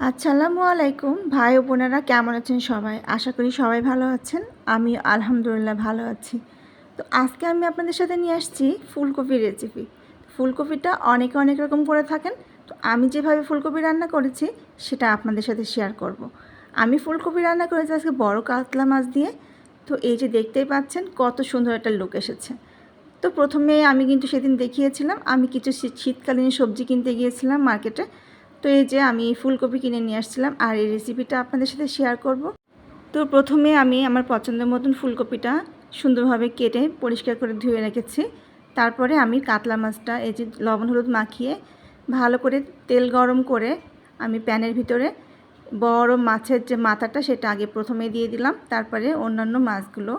আসসালামু আলাইকুম ভাই ও বোনেরা, কেমন আছেন সবাই? আশা করি সবাই ভালো আছেন। আমি আলহামদুলিল্লাহ ভালো আছি। তো আজকে আমি আপনাদের সাথে নিয়ে আসছি ফুলকপির রেসিপি। ফুলকপিটা অনেকে অনেক রকম করে থাকেন। তো আমি যেভাবে ফুলকপি রান্না করেছি সেটা আপনাদের সাথে শেয়ার করব। আমি ফুলকপি রান্না করেছি আজকে বড় কাতলা মাছ দিয়ে। তো এই যে দেখতেই পাচ্ছেন কত সুন্দর একটা লুক এসেছে। তো প্রথমে আমি কিন্তু সেদিন দেখিয়েছিলাম আমি কিছু শীতকালীন সবজি কিনতে গিয়েছিলাম মার্কেটে। তো এই যে আমি ফুলকপি কিনে নিয়ে আসছিলাম আর এই রেসিপিটা আপনাদের সাথে শেয়ার করব। তো প্রথমে আমি আমার পছন্দের মতন ফুলকপিটা সুন্দরভাবে কেটে পরিষ্কার করে ধুয়ে রেখেছি। তারপরে আমি কাতলা মাছটা এই যে লবণ হলুদ মাখিয়ে ভালো করে তেল গরম করে আমি প্যানের ভিতরে বড় মাছের যে মাথাটা সেটা আগে প্রথমে দিয়ে দিলাম। তারপরে অন্যান্য মাছগুলো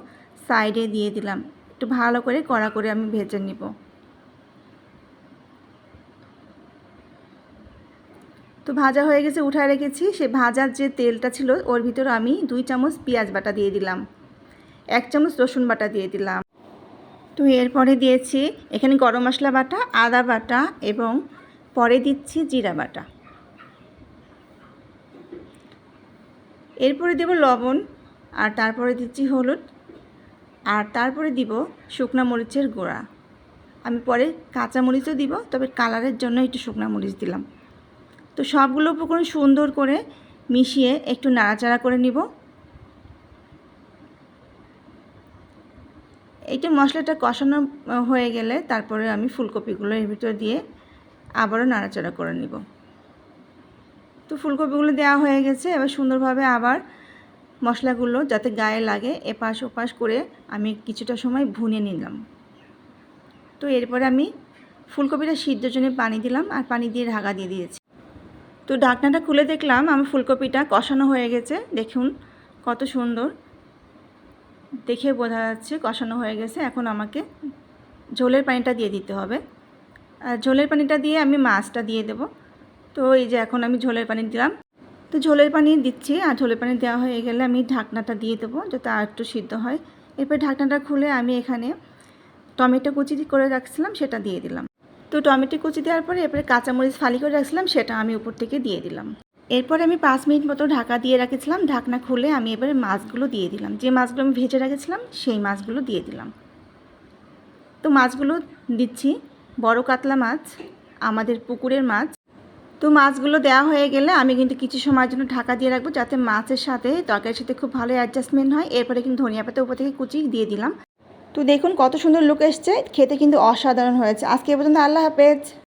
সাইডে দিয়ে দিলাম। একটু ভালো করে কড়া করে আমি ভেজে নিব। তো ভাজা হয়ে গেছে, উঠায় রেখেছি। সে ভাজার যে তেলটা ছিল ওর ভিতরে আমি 2 চামচ পেঁয়াজ বাটা দিয়ে দিলাম, 1 চামচ রসুন বাটা দিয়ে দিলাম। তো এরপরে দিয়েছি এখানে গরম মশলা বাটা, আদা বাটা এবং পরে দিচ্ছি জিরা বাটা। এরপরে দেব লবণ, আর তারপরে দিচ্ছি হলুদ, আর তারপরে দিব শুকনো মরিচের গুঁড়া। আমি পরে কাঁচা মরিচও দিব, তবে কালারের জন্য একটু শুকনো মরিচ দিলাম। তো সবগুলো উপকরণ সুন্দর করে মিশিয়ে একটু নাড়াচাড়া করে নিব। এইটা মশলাটা কষানো হয়ে গেলে তারপরে আমি ফুলকপিগুলো এর ভিতর দিয়ে আবারও নাড়াচাড়া করে নিব। তো ফুলকপিগুলো দেওয়া হয়ে গেছে। এবার সুন্দরভাবে আবার মশলাগুলো যাতে গায়ে লাগে এপাশ ওপাশ করে আমি কিছুটা সময় ভুনে নিলাম। তো এরপরে আমি ফুলকপিটা সিদ্ধর জন্য পানি দিলাম আর পানি দিয়ে ঢাকা দিয়ে দিয়েছি। তো ঢাকনাটা খুলে দেখলাম আমার ফুলকপিটা কষানো হয়ে গেছে। দেখুন কত সুন্দর, দেখে বোঝা যাচ্ছে কষানো হয়ে গেছে। এখন আমাকে ঝোলের পানিটা দিয়ে দিতে হবে। আর ঝোলের পানিটা দিয়ে আমি মাছটা দিয়ে দেব। তো এই যে এখন আমি ঝোলের পানি দিলাম। তো ঝোলের পানি দিচ্ছি, আর ঝোলের পানি দেওয়া হয়ে গেলে আমি ঢাকনাটা দিয়ে দেবো যাতে আর একটু সিদ্ধ হয়। এরপর ঢাকনাটা খুলে আমি এখানে টমেটো কুচি করে রাখছিলাম সেটা দিয়ে দিলাম। তো টমেটো কুচি দেওয়ার পরে এরপরে কাঁচামরিচ ফালি করে রাখছিলাম সেটা আমি উপর থেকে দিয়ে দিলাম। এরপরে আমি 5 মিনিট মতো ঢাকা দিয়ে রেখেছিলাম। ঢাকনা খুলে আমি এবারে মাছগুলো দিয়ে দিলাম। যে মাছগুলো আমি ভেজে রেখেছিলাম সেই মাছগুলো দিয়ে দিলাম। তো মাছগুলো দিচ্ছি বড় কাতলা মাছ, আমাদের পুকুরের মাছ। তো মাছগুলো দেওয়া হয়ে গেলে আমি কিন্তু কিছু সময়ের জন্য ঢাকা দিয়ে রাখবো যাতে মাছের সাথে তরকারির সাথে খুব ভালো অ্যাডজাস্টমেন্ট হয়। এরপরে কিন্তু ধনিয়া পাতা উপর থেকে কুচি দিয়ে দিলাম। তো দেখুন কত সুন্দর লুক এসছে, খেতে কিন্তু অসাধারণ হয়েছে। আজকে এ পর্যন্ত, আল্লাহ হাফেজ।